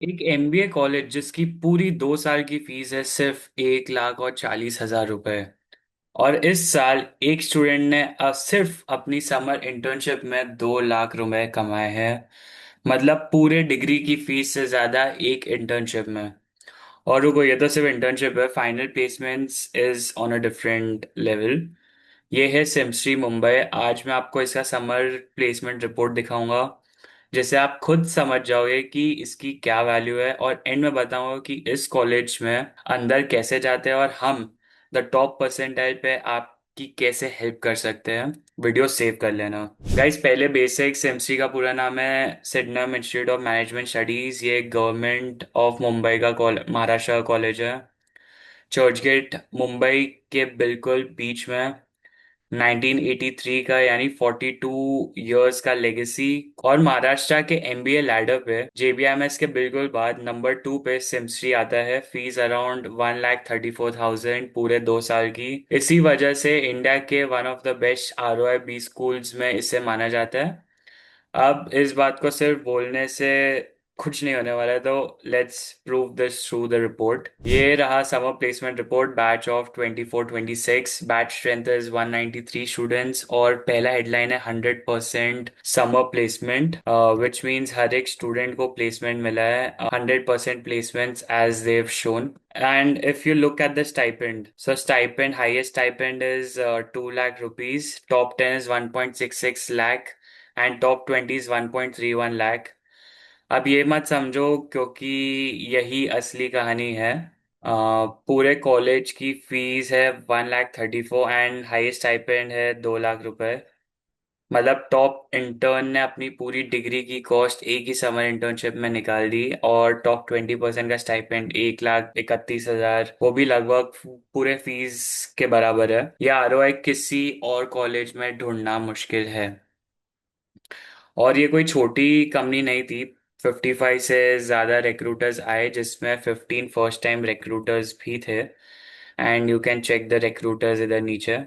एक MBA college जिसकी पूरी 2 साल की फीस है सिर्फ 1,40,000 रुपए। और इस साल एक स्टूडेंट ने सिर्फ अपनी समर इंटर्नशिप में 2 लाख रुपए कमाए हैं। मतलब पूरे डिग्री की फीस से ज्यादा एक इंटर्नशिप में। और रुको, ये तो सिर्फ इंटर्नशिप है, final placements is on a different level. ये है सिमस्ट्री मुंबई। आज मैं आपको इसका समर प्लेसमेंट रिपोर्ट दिखाऊंगा, जिससे आप खुद समझ जाओगे कि इसकी क्या वैल्यू है, और एंड में बताऊंगा कि इस कॉलेज में अंदर कैसे जाते हैं और हम द टॉप परसेंटाइल पे आपकी कैसे हेल्प कर सकते हैं। वीडियो सेव कर लेना गाइस। पहले बेसिक सिमसी का पूरा नाम है सिडनम इंस्टीट्यूट ऑफ मैनेजमेंट स्टडीज। ये गवर्नमेंट ऑफ मुंबई का महाराष्ट्र का कॉलेज है। चर्च गेट मुंबई के बिल्कुल बीच में। 1983 का यानी 42 इयर्स का लेगेसी। और महाराष्ट्र के एमबीए लैडर पे जेबीएमएस के बिल्कुल बाद नंबर 2 पे सिमस्ट्री आता है। फीस अराउंड 1,34,000 पूरे 2 साल की। इसी वजह से इंडिया के one of the best ROI schools में इसे माना जाता है। अब इस बात को सिर्फ बोलने से कुछ नहीं होने वाला है, तो let's prove this through the report. ये रहा summer placement report batch of 24-26। Batch strength is 193 students और पहला हेडलाइन है 100% समर प्लेसमेंट, विच मीन्स हर एक स्टूडेंट को प्लेसमेंट मिला है। 100% placements as they've shown. And if you look at the stipend, so stipend, highest stipend is 2 lakh rupees, top 10 is 1.66 lakh, and top 20 is 1.31 lakh. अब ये मत समझो, क्योंकि यही असली कहानी है। पूरे कॉलेज की फीस है 1,34,000 एंड हाईएस्ट स्टाइपेंड है 2 लाख रुपए। मतलब टॉप इंटर्न ने अपनी पूरी डिग्री की कॉस्ट एक ही समर इंटर्नशिप में निकाल दी, और टॉप 20% का स्टाइपेंड 1,31,000, वो भी लगभग पूरे फीस के बराबर है। यह आरओआई किसी और कॉलेज में ढूंढना मुश्किल है। और ये कोई छोटी कंपनी नहीं थी। 55 से ज़्यादा रिक्रूटर्स आए, जिसमें 15 फर्स्ट टाइम रिक्रूटर्स भी थे। And you can check the recruiters इधर नीचे।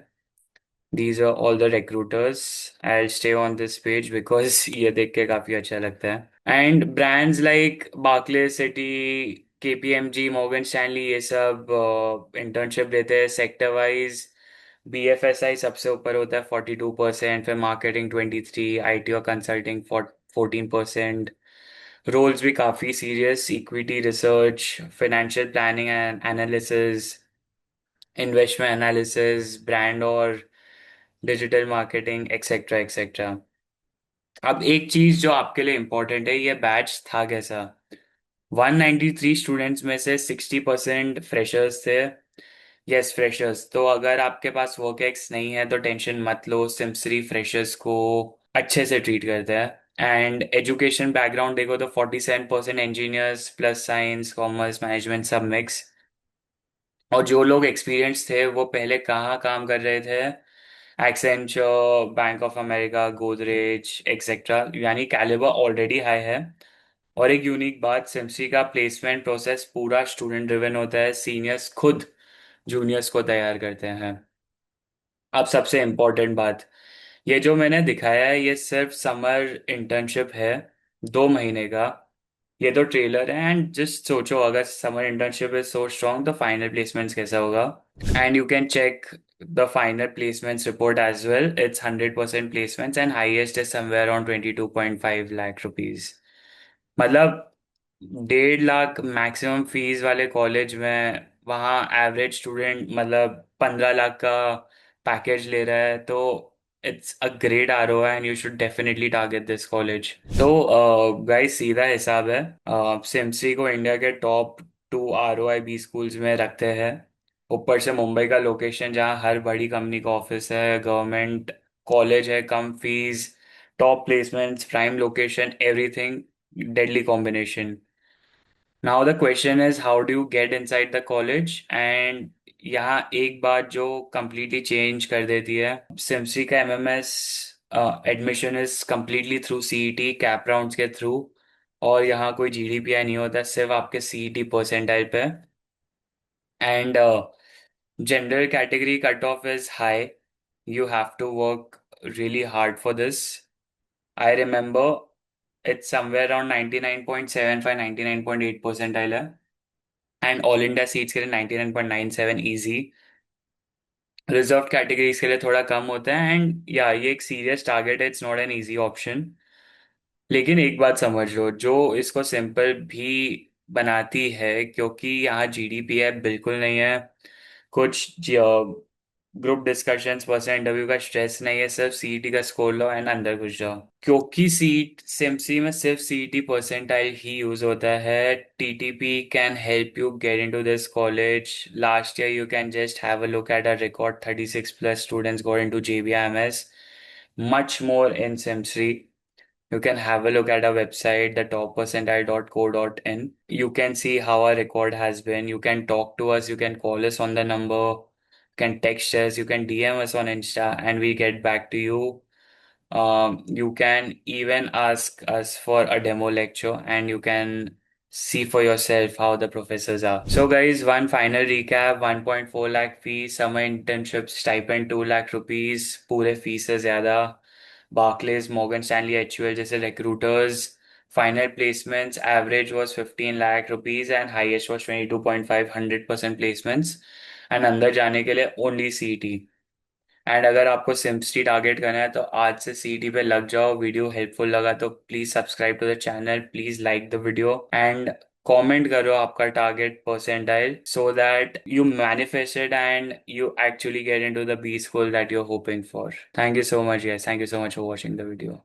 These are all the recruiters. I stay on this page because ये देख के काफ़ी अच्छा लगता है। And brands like Barclay Citi, KPMG, Morgan Stanley, ये सब इंटर्नशिप देते हैं सेक्टर वाइज। बीएफएसआई सबसे ऊपर होता है 42%, फिर मार्केटिंग 23, आईटी और कंसल्टिंग 14%। रोल्स भी काफ़ी serious, equity research, financial planning and analysis, investment analysis, brand और डिजिटल मार्केटिंग, एक्सेट्रा एक्सेट्रा। अब एक चीज़ जो आपके लिए इम्पोर्टेंट है, ये बैच था कैसा। 193 स्टूडेंट्स में से 60% फ्रेशर्स थे। Yes, freshers. तो अगर आपके पास वर्क एक्स नहीं है तो टेंशन मत लो, सिम्सरी फ्रेशर्स को अच्छे से ट्रीट करते हैं। एंड एजुकेशन बैकग्राउंड देखो तो 47% engineers plus science commerce management सब मिक्स। और जो लोग एक्सपीरियंस थे वो पहले कहाँ काम कर रहे थे, Accenture, bank of America, Godrej etcetera, यानी कैलिबर ऑलरेडी हाई है। और एक यूनिक बात, सिम्सी का प्लेसमेंट प्रोसेस पूरा स्टूडेंट ड्रिवन होता है। सीनियर्स खुद जूनियर्स को तैयार करते हैं। अब सबसे इम्पोर्टेंट बात, ये जो मैंने दिखाया है ये सिर्फ समर इंटर्नशिप है, 2 महीने का। ये तो ट्रेलर है। एंड जस्ट सोचो, अगर summer internship is so strong तो फाइनल प्लेसमेंट्स कैसा होगा। And you can check the final placements report as well. It's 100% placements and highest is somewhere around 22.5 lakh rupees. मतलब 1.5 लाख मैक्सिमम फीस वाले कॉलेज में वहाँ एवरेज स्टूडेंट मतलब 15 लाख का पैकेज ले रहा है। तो it's a great ROI and you should definitely target this college. तो गाइस, सीधा हिसाब है, सिमसी को इंडिया के टॉप 2 आरओआई बी स्कूल्स में रखते हैं। ऊपर से मुंबई का लोकेशन, जहाँ हर बड़ी कंपनी का ऑफिस है, गवर्नमेंट कॉलेज है, कम fees, top placements, prime location, everything deadly combination. Now the question is how do you get inside the college? And यहाँ एक बात जो completely change कर देती है, सिमसी का MMS admission is completely through CET cap rounds के थ्रू। और यहाँ कोई जीडीपीआई नहीं होता, सिर्फ आपके सीईटी परसेंटाइल पे। And general category cut off is high, you have to work really hard for this. I remember It's somewhere around 99.75, 99.8 percentile है. एंड ऑल इंडिया सीट्स के लिए 99.97 इजी. रिजर्व कैटेगरीज के लिए थोड़ा कम होता है. एंड या ये एक सीरियस टारगेट है, it's not an easy option. लेकिन एक बात समझ लो, जो इसको सिंपल भी बनाती है, क्योंकि यहाँ जीडीपी है बिल्कुल नहीं है, कुछ ग्रुप डिस्कशंस, पर्सनल इंटरव्यू का स्ट्रेस नहीं है, सिर्फ सीईटी का स्कोर लो एंड अंदर घुस जाओ. क्योंकि सीट सिमसी में सिर्फ सीईटी परसेंटाइल ही यूज होता है. TTP can help you get into this college. Last year you can just have a look at a record 36 plus students got into JBIMS. much more in SIMSRI. You can have a look at our website, the toppercentile.co.in. You can see how our record has been. You can talk to us. You can call us on the number. You can text us. You can DM us on Insta, and we get back to you. You can even ask us for a demo lecture, and you can see for yourself how the professors are. So, guys, one final recap: 1.4 lakh fees, summer internship stipend 2 lakh rupees, पूरे fees से ज़्यादा. Barclays, Morgan Stanley, HUL जैसे recruiters. Final placements average was 15 lakh rupees and highest was 22.5, 100% placements. And अंदर जाने के लिए only CET. And अगर आपको सिम्पस्टी टारगेट करना है तो आज से सीटी पे लग जाओ. वीडियो हेल्पफुल लगा तो please subscribe to the channel, please like the video and comment करो आपका target percentile, so that you manifest it and you actually get into the B school that you are hoping for. Thank you so much, yes, thank you so much for watching the video.